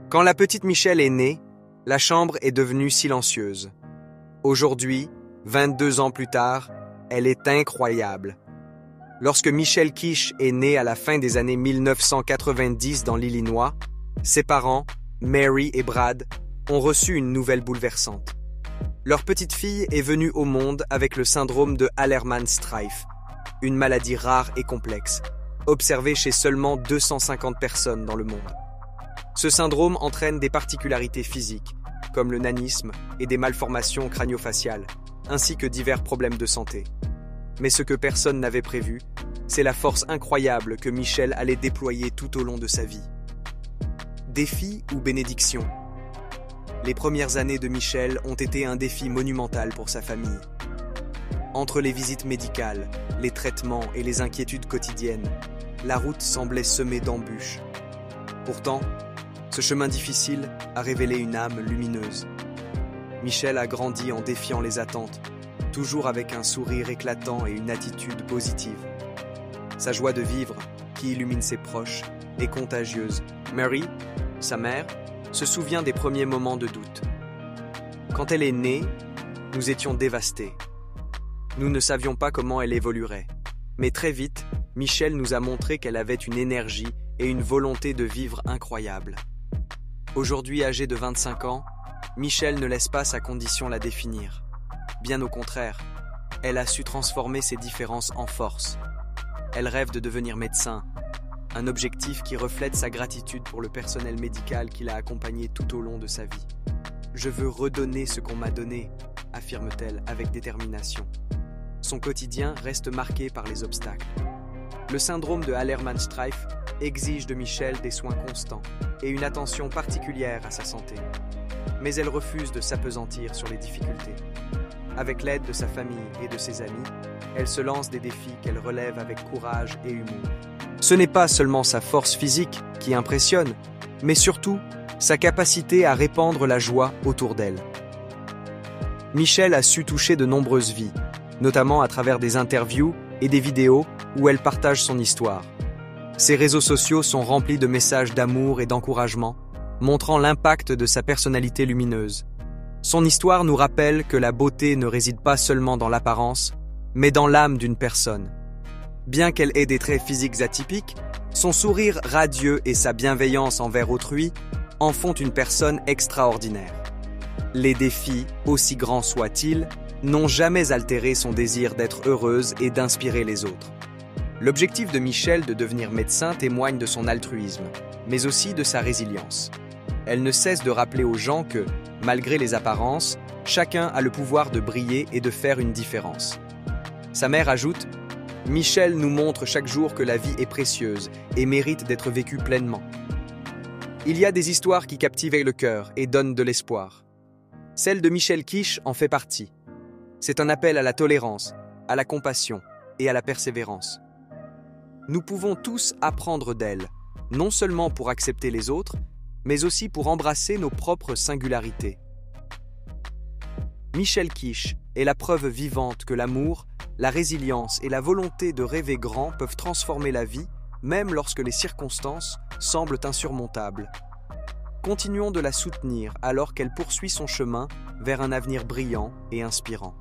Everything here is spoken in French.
Quand la petite Michelle est née, la chambre est devenue silencieuse. Aujourd'hui, 22 ans plus tard, elle est incroyable. Lorsque Michelle Kish est née à la fin des années 1990 dans l'Illinois, ses parents, Mary et Brad, ont reçu une nouvelle bouleversante. Leur petite fille est venue au monde avec le syndrome de Hallermann-Streiff, une maladie rare et complexe, observée chez seulement 250 personnes dans le monde. Ce syndrome entraîne des particularités physiques, comme le nanisme et des malformations crânio-faciales, ainsi que divers problèmes de santé. Mais ce que personne n'avait prévu, c'est la force incroyable que Michelle allait déployer tout au long de sa vie. Défi ou bénédiction? Les premières années de Michelle ont été un défi monumental pour sa famille. Entre les visites médicales, les traitements et les inquiétudes quotidiennes, la route semblait semée d'embûches. Pourtant, ce chemin difficile a révélé une âme lumineuse. Michelle a grandi en défiant les attentes, toujours avec un sourire éclatant et une attitude positive. Sa joie de vivre, qui illumine ses proches, est contagieuse. Mary, sa mère, se souvient des premiers moments de doute. Quand elle est née, nous étions dévastés. Nous ne savions pas comment elle évoluerait. Mais très vite, Michelle nous a montré qu'elle avait une énergie et une volonté de vivre incroyable. Aujourd'hui âgée de 25 ans, Michelle ne laisse pas sa condition la définir. Bien au contraire, elle a su transformer ses différences en force. Elle rêve de devenir médecin, un objectif qui reflète sa gratitude pour le personnel médical qui l'a accompagnée tout au long de sa vie. « Je veux redonner ce qu'on m'a donné », affirme-t-elle avec détermination. Son quotidien reste marqué par les obstacles. Le syndrome de Hallermann-Streiff exige de Michelle des soins constants et une attention particulière à sa santé. Mais elle refuse de s'appesantir sur les difficultés. Avec l'aide de sa famille et de ses amis, elle se lance des défis qu'elle relève avec courage et humour. Ce n'est pas seulement sa force physique qui impressionne, mais surtout sa capacité à répandre la joie autour d'elle. Michelle a su toucher de nombreuses vies, notamment à travers des interviews et des vidéos où elle partage son histoire. Ses réseaux sociaux sont remplis de messages d'amour et d'encouragement, montrant l'impact de sa personnalité lumineuse. Son histoire nous rappelle que la beauté ne réside pas seulement dans l'apparence, mais dans l'âme d'une personne. Bien qu'elle ait des traits physiques atypiques, son sourire radieux et sa bienveillance envers autrui en font une personne extraordinaire. Les défis, aussi grands soient-ils, n'ont jamais altéré son désir d'être heureuse et d'inspirer les autres. L'objectif de Michelle de devenir médecin témoigne de son altruisme, mais aussi de sa résilience. Elle ne cesse de rappeler aux gens que, malgré les apparences, chacun a le pouvoir de briller et de faire une différence. Sa mère ajoute « Michelle nous montre chaque jour que la vie est précieuse et mérite d'être vécue pleinement. » Il y a des histoires qui captivent le cœur et donnent de l'espoir. Celle de Michelle Kish en fait partie. C'est un appel à la tolérance, à la compassion et à la persévérance. Nous pouvons tous apprendre d'elle, non seulement pour accepter les autres, mais aussi pour embrasser nos propres singularités. Michelle Kish est la preuve vivante que l'amour, la résilience et la volonté de rêver grand peuvent transformer la vie, même lorsque les circonstances semblent insurmontables. Continuons de la soutenir alors qu'elle poursuit son chemin vers un avenir brillant et inspirant.